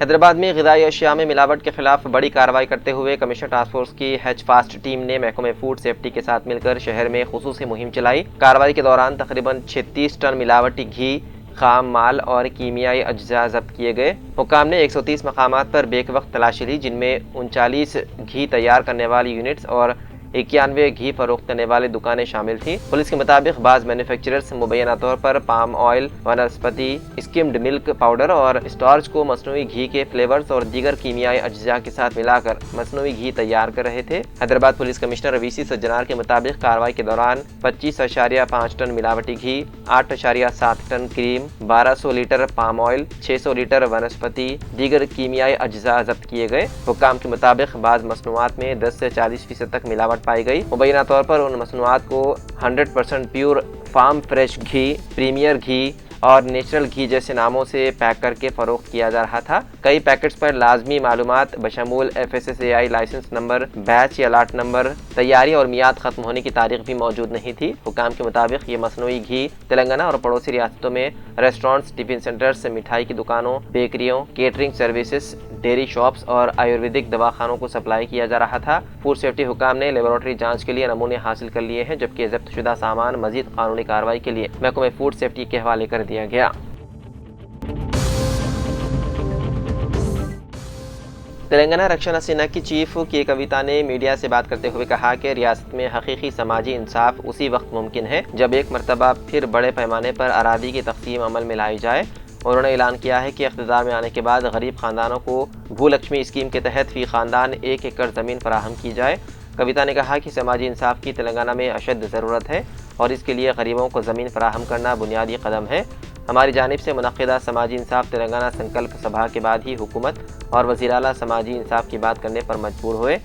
حیدرآباد میں غذائی اشیاء میں ملاوٹ کے خلاف بڑی کارروائی کرتے ہوئے کمشنر ٹاسک فورس کی ہیچ فاسٹ ٹیم نے محکمہ فوڈ سیفٹی کے ساتھ مل کر شہر میں خصوصی مہم چلائی۔ کارروائی کے دوران تقریباً 36 ٹن ملاوٹی گھی، خام مال اور کیمیائی اجزاء ضبط کیے گئے۔ حکام نے 130 مقامات پر بیک وقت تلاشی لی، جن میں 39 گھی تیار کرنے والی یونٹس اور 91 گھی فروخت کرنے والی دکانیں شامل تھیں۔ پولیس کے مطابق بعض مینوفیکچررز مبینہ طور پر پام آئل، ونسپتی اسکمڈ ملک پاؤڈر اور اسٹارچ کو مصنوعی گھی کے فلیورز اور دیگر کیمیائی اجزاء کے ساتھ ملا کر مصنوعی گھی تیار کر رہے تھے۔ حیدرآباد پولیس کمشنر وی سی سجنار کے مطابق کارروائی کے دوران 25.5 ٹن ملاوٹی گھی، 8.7 ٹن کریم، 1200 لیٹر پام آئل، 600 لیٹر ونسپتی دیگر کیمیائی اجزاء ضبط کیے گئے۔ حکام کے مطابق بعض مصنوعات میں 10 سے 40% تک ملاوٹ پائی گئی۔ مبینہ طور پر ان مصنوعات کو 100% پیور فارم فریش گھی، پریمیئر گھی اور نیچرل گھی جیسے ناموں سے پیک کر کے فروخت کیا جا رہا تھا۔ کئی پیکٹس پر لازمی معلومات بشمول FSSAI لائسنس نمبر، بیچ یا لاٹ نمبر، تیاری اور میعاد ختم ہونے کی تاریخ بھی موجود نہیں تھی۔ حکام کے مطابق یہ مصنوعی گھی تلنگانہ اور پڑوسی ریاستوں میں ریسٹورنٹس، ٹفن سینٹرز، مٹھائی کی دکانوں، بیکریوں، کیٹرنگ سروسز، ڈیری شاپس اور آیورویدک دواخانوں کو سپلائی کیا جا رہا تھا۔ فوڈ سیفٹی حکام نے لیبارٹری جانچ کے لیے نمونے حاصل کر لیے ہیں، جبکہ ضبط شدہ سامان مزید قانونی کارروائی کے لیے محکمہ فوڈ سیفٹی کے حوالے کر دیا گیا۔ تلنگانہ رکشنا سینا کی چیف کے کویتا نے میڈیا سے بات کرتے ہوئے کہا کہ ریاست میں حقیقی سماجی انصاف اسی وقت ممکن ہے جب ایک مرتبہ پھر بڑے پیمانے پر اراضی کی تقسیم عمل میں لائی جائے۔ انہوں نے اعلان کیا ہے کہ اقتدار میں آنے کے بعد غریب خاندانوں کو بھو لکشمی اسکیم کے تحت فی خاندان 1 ایکڑ زمین فراہم کی جائے۔ کویتا نے کہا کہ سماجی انصاف کی تلنگانہ میں اشد ضرورت ہے اور اس کے لیے غریبوں کو زمین فراہم کرنا بنیادی قدم ہے۔ ہماری جانب سے منعقدہ سماجی انصاف تلنگانہ سنکلپ سبھا کے بعد ہی حکومت اور وزیر اعلیٰ سماجی انصاف کی بات کرنے پر مجبور ہوئے۔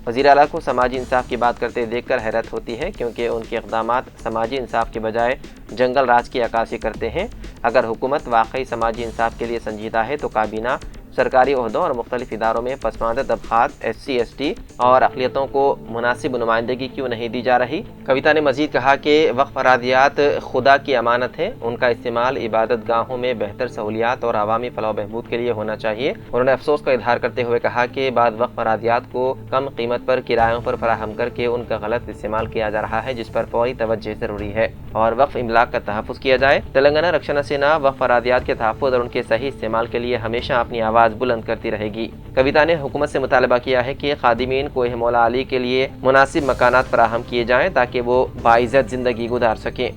وزیر اعلیٰ کو سماجی انصاف کی بات کرتے دیکھ کر حیرت ہوتی ہے، کیونکہ ان کے اقدامات سماجی انصاف کے بجائے جنگل راج کی عکاسی کرتے ہیں۔ اگر حکومت واقعی سماجی انصاف کے لیے سنجیدہ ہے تو کابینہ، سرکاری عہدوں اور مختلف اداروں میں پسماندہ طبقات، SC ST اور اقلیتوں کو مناسب نمائندگی کیوں نہیں دی جا رہی؟ کویتا نے مزید کہا کہ وقف اراضیات خدا کی امانت ہے، ان کا استعمال عبادت گاہوں میں بہتر سہولیات اور عوامی فلاح و بہبود کے لیے ہونا چاہیے۔ انہوں نے افسوس کا اظہار کرتے ہوئے کہا کہ بعض وقف اراضیات کو کم قیمت پر کرایوں پر فراہم کر کے ان کا غلط استعمال کیا جا رہا ہے، جس پر فوری توجہ ضروری ہے اور وقف املاک کا تحفظ کیا جائے۔ تلنگانہ رکشنا سینا وقف اراضیات کے تحفظ اور ان کے صحیح استعمال کے لیے ہمیشہ اپنی آواز بلند کرتی رہے گی۔ کویتا نے حکومت سے مطالبہ کیا ہے کہ خادمین کوہ مولا علی کے لیے مناسب مکانات فراہم کیے جائیں تاکہ وہ باعزت زندگی گزار سکیں۔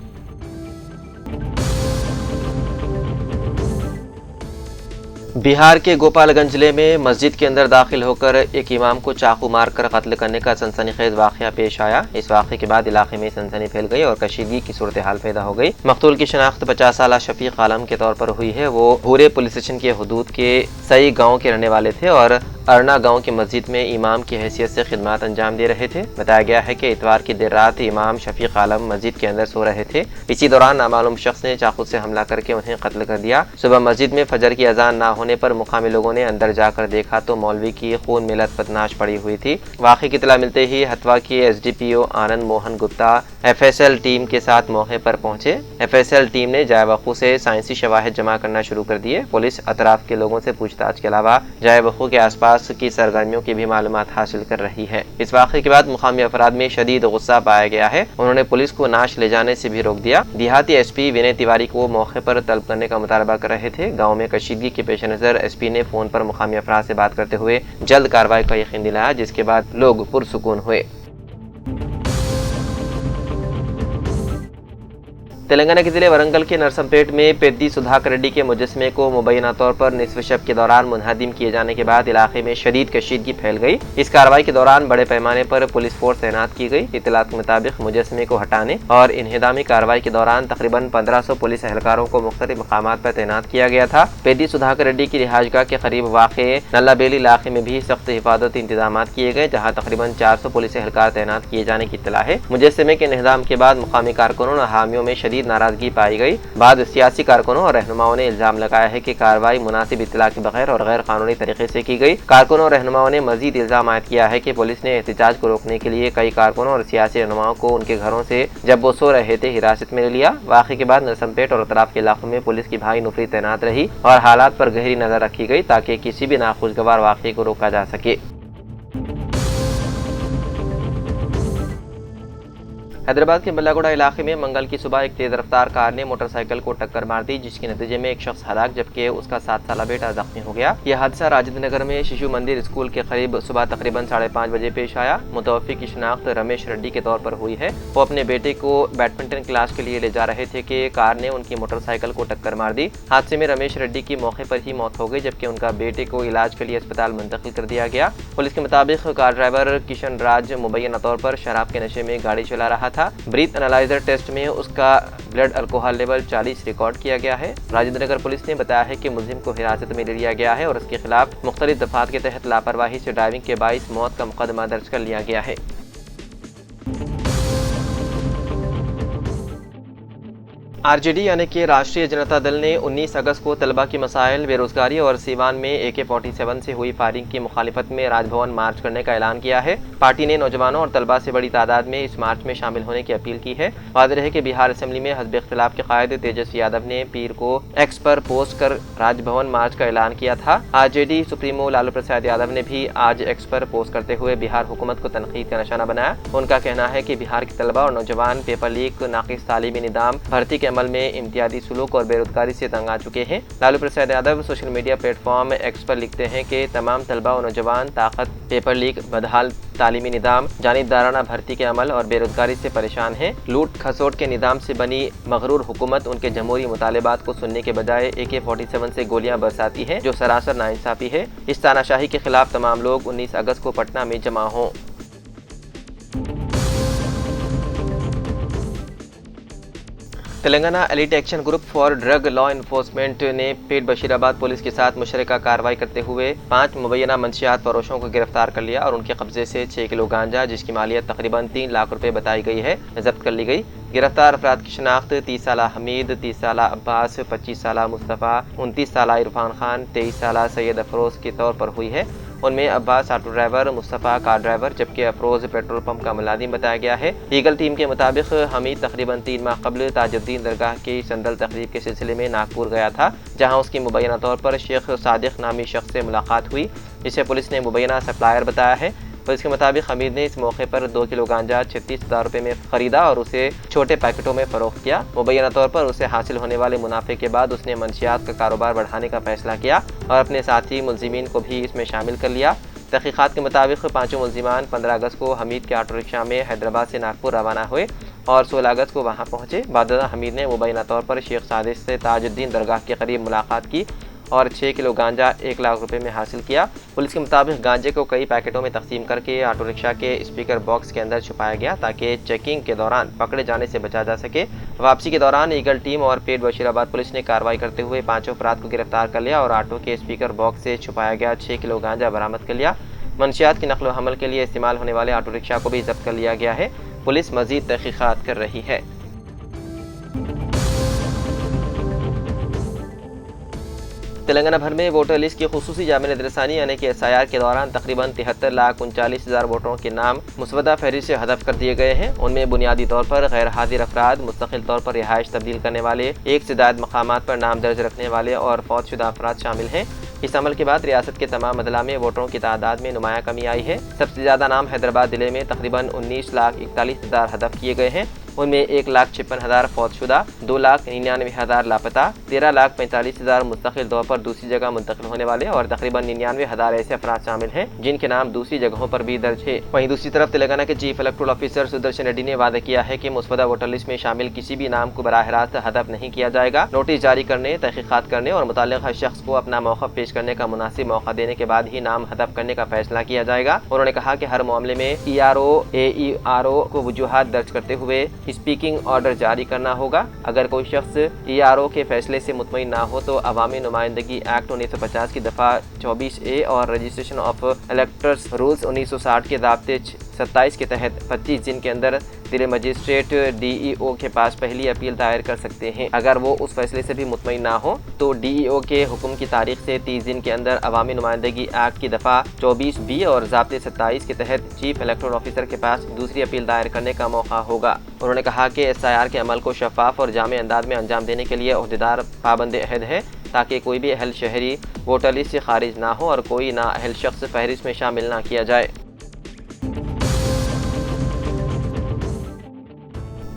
بہار کے گوپال گنج ضلع میں مسجد کے اندر داخل ہو کر ایک امام کو چاقو مار کر قتل کرنے کا سنسنی خیز واقعہ پیش آیا۔ اس واقعے کے بعد علاقے میں سنسنی پھیل گئی اور کشیدگی کی صورتحال پیدا ہو گئی۔ مقتول کی شناخت 50 سالہ شفیق عالم کے طور پر ہوئی ہے۔ وہ بھورے پولیس اسٹیشن کے حدود کے سئی گاؤں کے رہنے والے تھے اور ارنا گاؤں کی مسجد میں امام کی حیثیت سے خدمات انجام دے رہے تھے۔ بتایا گیا ہے کہ اتوار کی دیر رات امام شفیق عالم مسجد کے اندر سو رہے تھے۔ اسی دوران نامعلوم شخص نے چاقو سے حملہ کر کے انہیں قتل کر دیا۔ صبح مسجد میں فجر کی اذان نہ ہونے پر مقامی لوگوں نے اندر جا کر دیکھا تو مولوی کی خون میں لت ناش پڑی ہوئی تھی۔ واقعے کی اطلاع ملتے ہی ہتھوا کے SDPO آنند موہن گپتا FSL ٹیم کے ساتھ موقع پر پہنچے۔ FSL ٹیم نے جائے وقوع سے سائنسی شواہد جمع کرنا شروع کر دیے۔ پولیس اطراف کے لوگوں سے پوچھ تاچھ کے علاوہ جائے وقوع کے آس پاس کی سرگرمیوں کی بھی معلومات حاصل کر رہی ہے۔ اس واقعے کے بعد مقامی افراد میں شدید غصہ پایا گیا ہے۔ انہوں نے پولیس کو نعش لے جانے سے بھی روک دیا۔ دیہاتی SP ونے تیواری کو موقع پر طلب کرنے کا مطالبہ کر رہے تھے۔ گاؤں میں کشیدگی کے پیش نظر SP نے فون پر مقامی افراد سے بات کرتے ہوئے جلد کارروائی کا یقین دلایا، جس کے بعد لوگ پرسکون ہوئے۔ تلنگانہ کے ضلع ورنگل کے نرسم پیٹ میں پیدی سدھاکر ریڈی کے مجسمے کو مبینہ طور پر نصف شب کے دوران منہدم کیے جانے کے بعد علاقے میں شدید کشیدگی پھیل گئی۔ اس کارروائی کے دوران بڑے پیمانے پر پولیس فورس تعینات کی گئی۔ اطلاعات کے مطابق مجسمے کو ہٹانے اور انہدامی کارروائی کے دوران تقریباً 1500 پولیس اہلکاروں کو مختلف مقامات پر تعینات کیا گیا تھا۔ پیدی سدھاکر ریڈی کی رہائش گاہ کے قریب واقع نلا بیلی علاقے میں بھی سخت حفاظتی انتظامات کیے گئے، جہاں تقریباً 400 پولیس اہلکار تعینات کیے جانے کی اطلاع ہے۔ مجسمے کے انہدام کے بعد مقامی کارکنوں اور حامیوں میں شدید शदीद नाराजगी पाई गई। बाद सियासी कारकुनों और रहनुमाओं ने इल्जाम लगाया है कि कार्रवाई मुनासिब इत्तला के बगैर और गैर कानूनी तरीके से की गई। कारकुनों और रहनुमाओं ने मजीद इल्जाम आयद किया है कि पुलिस ने एहतजाज को रोकने के लिए कई कारकुनों और सियासी रहनुमाओं को उनके घरों से जब वो सो रहे थे हिरासत में ले लिया। वाक़े के बाद नरसमपेट और अतराफ के इलाकों में पुलिस की भारी नुफरी तैनात रही और हालात पर गहरी नजर रखी गई ताकि किसी भी नाखुशगवार वाक़े को रोका जा सके। हैदराबाद के बल्लागुड़ा इलाके में मंगल की सुबह एक तेज रफ्तार कार ने मोटरसाइकिल को टक्कर मार दी, जिसके नतीजे में एक शख्स हलाक जबकि उसका 7 साला बेटा जख्मी हो गया। यह हादसा राजेंद्र नगर में शिशु मंदिर स्कूल के करीब सुबह तकरीबन 5:30 बजे पेश आया। मुतवफ़्फ़ी की शिनाख्त रमेश रेड्डी के तौर पर हुई है। वो अपने बेटे को बैडमिंटन क्लास के लिए ले जा रहे थे कि कार ने उनकी मोटरसाइकिल को टक्कर मार दी। हादसे में रमेश रेड्डी की मौके पर ही मौत हो गई, जबकि उनका बेटे को इलाज के लिए अस्पताल मुंतकिल कर दिया गया। पुलिस के मुताबिक कार ड्राइवर किशन राज मुबैना तौर पर शराब के नशे में गाड़ी चला रहा था। ब्रीथ एनालाइजर टेस्ट में उसका ब्लड अल्कोहल लेवल 40 रिकॉर्ड किया गया है। राजेंद्र नगर पुलिस ने बताया है कि मुलजिम को हिरासत में ले लिया गया है और उसके खिलाफ मुख्तलिफ दफात के तहत लापरवाही से ड्राइविंग के बाइस मौत का मुकदमा दर्ज कर लिया गया है। आरजेडी यानी कि राष्ट्रीय जनता दल ने 19 अगस्त को तलबा की मसाइल, बेरोजगारी और सीवान में AK-47 से हुई फायरिंग की मुखालिफत में राजभवन मार्च करने का ऐलान किया है। पार्टी ने नौजवानों और तलबा से बड़ी तादाद में इस मार्च में शामिल होने की अपील की है। वाज़ेह है कि बिहार असेंबली में हज़्ब इख्तिलाफ के कायद तेजस्वी यादव ने पीर को एक्स पर पोस्ट कर राजभवन मार्च का ऐलान किया था। आरजेडी सुप्रीमो लालू प्रसाद यादव ने भी आज एक्स पर पोस्ट करते हुए बिहार हुकूमत को तनकीद का निशाना बनाया। उनका कहना है कि बिहार के तलबा और नौजवान पेपर लीक, नाकिस तालीमी निज़ाम, भर्ती के अमल में इम्तियाजी सुलूक और बेरोजगारी से तंग आ चुके हैं। Lalu Prasad Yadav social media platform X पर लिखते हैं कि तमाम तलबा और नौजवान ताकत, पेपर लीक, बदहाल तालीमी निज़ाम, जानिबदाराना भर्ती के अमल और बेरोजगारी से परेशान हैं। लूट खसोट के निज़ाम से बनी मगरूर हुकूमत उनके जमहूरी मुतालिबात को सुनने के बजाय AK-47 से गोलियां बरसाती है, जो सरासर नाइंसाफी है। इस तानाशाही के खिलाफ तमाम लोग 19 अगस्त को पटना में जमा हों। Telangana elite action group for drug law enforcement ने पेट बशीराबाद पुलिस के साथ मुशतरका कार्रवाई करते हुए 5 मुबैना मंशियात फरोशों को गिरफ्तार कर लिया और उनके कब्जे से 6 किलो गांजा, जिसकी मालियत तकरीबन 3 लाख रुपए बताई गई है, जब्त कर ली गई। गिरफ्तार अफराद की शनाख्त 30 साला हमीद, 30 साला अब्बास, 25 साला मुस्तफ़ा, 29 साला इरफान खान, 23 साला सैयद अफरोज़ के तौर पर हुई है। उनमें Abbas auto driver, Mustafa car driver, जबकि अफरोज़ पेट्रोल पंप का मुलाजिम बताया गया है। लीगल टीम के मुताबिक हमीद तकरीबन 3 माह कबल ताजुद्दीन दरगाह की संदल तकरीब के सिलसिले में नागपुर गया था, जहां उसकी मुबैना तौर पर शेख सादिक नामी शख्स से मुलाकात हुई, जिसे पुलिस ने मुबैना सप्लायर बताया है। पुलिस के मुताबिक हमीद ने इस मौके पर 2 किलो गांजा 36,000 रुपये में खरीदा और उसे छोटे पैकेटों में फरोख्त किया। मुबैना तौर पर उसे हासिल होने वाले मुनाफे के बाद उसने मंशियात का कारोबार बढ़ाने का फैसला किया और अपने साथी मुलजिमीन को भी इसमें शामिल कर लिया। तहकीकात के मुताबिक 5 मुलजिमान 15 अगस्त को हमीद के ऑटो रिक्शा में हैदराबाद से नागपुर रवाना हुए और 16 अगस्त को वहां पहुंचे। बाद हमीद ने मुबैना तौर पर शेख सादिक से ताजुद्दीन दरगाह के करीब मुलाकात की और 6 किलो गांजा 1 लाख रुपए में हासिल किया। पुलिस के मुताबिक गांजे को कई पैकेटों में तकसीम करके ऑटो रिक्शा के स्पीकर बॉक्स के अंदर छुपाया गया ताकि चेकिंग के दौरान पकड़े जाने से बचा जा सके। वापसी के दौरान ईगल टीम और पेट बशीराबाद पुलिस ने कार्रवाई करते हुए 5 अफराद को गिरफ्तार कर लिया और ऑटो के स्पीकर बॉक्स से छुपाया गया 6 किलो गांजा बरामद कर लिया। मंशियात की नकल व हमल के लिए इस्तेमाल होने वाले ऑटो रिक्शा को भी जब्त कर लिया गया है। पुलिस मजीद तहकीकात कर रही है। तेलंगाना भर में वोटर लिस्ट की खुसूसी जामे नज़रसानी यानी कि SIR के दौरान तकरीबन 73,39,000 वोटरों के नाम मुसवदा फहरिस्त से हदफ कर दिए गए हैं। उनमें बुनियादी तौर पर गैर हाजिर अफराद, मुस्तकिल तौर पर रिहाइश तब्दील करने वाले, 1 से ज़ायद मकामात पर नाम दर्ज रखने वाले और फौतशुदा अफराद शामिल हैं। इस अमल के बाद रियासत के तमाम अदला में वोटरों की तादाद में नुमाया कमी आई है। सबसे ज़्यादा नाम हैदराबाद जिले में तकरीबन 19,41,000 हदफ किए गए हैं। उनमें 1,56,000 फौतशुदा, 2,99,000 लापता, 13,45,000 मुस्तकिल तौर पर दूसरी जगह मुंतकिल होने वाले और तकरीबन 99,000 ऐसे अफराद शामिल हैं जिनके नाम दूसरी जगहों पर भी दर्ज है। वहीं दूसरी तरफ तेलंगाना के chief electoral officer Sudarshan Reddy ने वादा किया है कि मुसवदा वोटर लिस्ट में शामिल किसी भी नाम को बराह रास्त हदफ नहीं किया जाएगा। नोटिस जारी करने, तहकीकात करने और मुतल्लिक़ा शख्स को अपना मौक़िफ़ पेश करने का मुनासिब मौका देने के बाद ही नाम हदफ करने का फैसला किया जाएगा। उन्होंने कहा कि हर मामले में ERO, AERO को वजूहात दर्ज करते हुए स्पीकिंग ऑर्डर जारी करना होगा। अगर कोई शख्स ERO के फैसले से मुतमईन ना हो तो अवामी नुमाइंदगी एक्ट 1950 की दफ़ा 24A और रजिस्ट्रेशन ऑफ इलेक्टर्स रूल्स 1960 के ज़ाब्ते 27 के तहत 25 दिन के अंदर जिले मजिस्ट्रेट DEO के पास पहली अपील दायर कर सकते हैं। अगर वो उस फैसले से भी मुतमईन ना हो तो DEO के हुक्म की तारीख से 30 दिन के अंदर अवामी नुमाइंदगी एक्ट की दफ़ा 24B और ज़ाब्ते 27 के तहत चीफ इलेक्टोरल ऑफिसर के पास दूसरी अपील दायर करने का मौका होगा। उन्होंने कहा कि SIR के अमल को शफाफ और जामे अंदाज में अंजाम देने के लिए अहदेदार पाबंद अहद है ताकि कोई भी अहल शहरी वोटर लिस्ट से खारिज ना हो और कोई ना अहल शख्स फहरिस्त में शामिल ना किया जाए।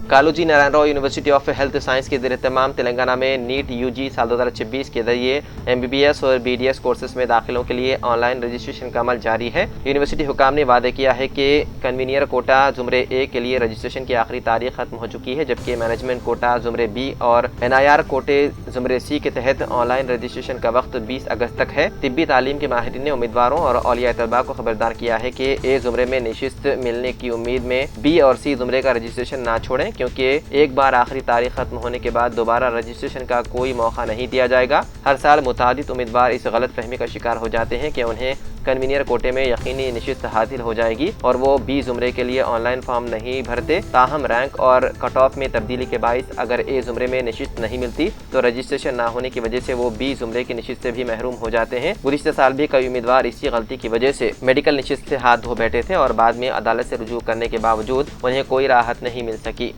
Kaloji Narayana Rao University of Health Science के ज़ेर तमाम तेलंगाना में नीट UG साल 2026 के जरिए MBBS और BDS कोर्सेज में दाखिलों के लिए ऑनलाइन रजिस्ट्रेशन का अमल जारी है। यूनिवर्सिटी हुकाम ने वादे किया है कि कन्वीनियर कोटा ज़ुमरे A के लिए रजिस्ट्रेशन की आखिरी तारीख खत्म हो चुकी है, जबकि मैनेजमेंट कोटा ज़ुमरे B और NIR कोटे ज़ुमरे C के तहत ऑनलाइन रजिस्ट्रेशन का वक्त 20 अगस्त तक है। तिब्बी तालीम के माहिरीन ने उम्मीदवारों और औलिया तलबा को खबरदार किया है कि A ज़ुमरे में नशिस्त मिलने की उम्मीद में B और C ज़ुमरे का रजिस्ट्रेशन ना छोड़ें, क्योंकि एक बार आखिरी तारीख खत्म होने के बाद दोबारा रजिस्ट्रेशन का कोई मौका नहीं दिया जाएगा। हर साल मुतादिद उम्मीदवार इस गलत फहमी का शिकार हो जाते हैं कि उन्हें कन्वीनियर कोटे में यकीनी नशिस्त हासिल हो जाएगी और वो B ज़ुमरे के लिए ऑनलाइन फॉर्म नहीं भरते। ताहम रैंक और कट ऑफ में तब्दीली के बाइस अगर A ज़ुमरे में नशिस्त नहीं मिलती तो रजिस्ट्रेशन ना होने की वजह से वो B ज़ुमरे की नशिस्त से भी महरूम हो जाते हैं। गुज़िश्ता साल भी कई उम्मीदवार इसी गलती की वजह से मेडिकल नशिस्त से हाथ धो बैठे थे और बाद में अदालत से रुजू करने के बावजूद उन्हें कोई राहत नहीं मिल सकी।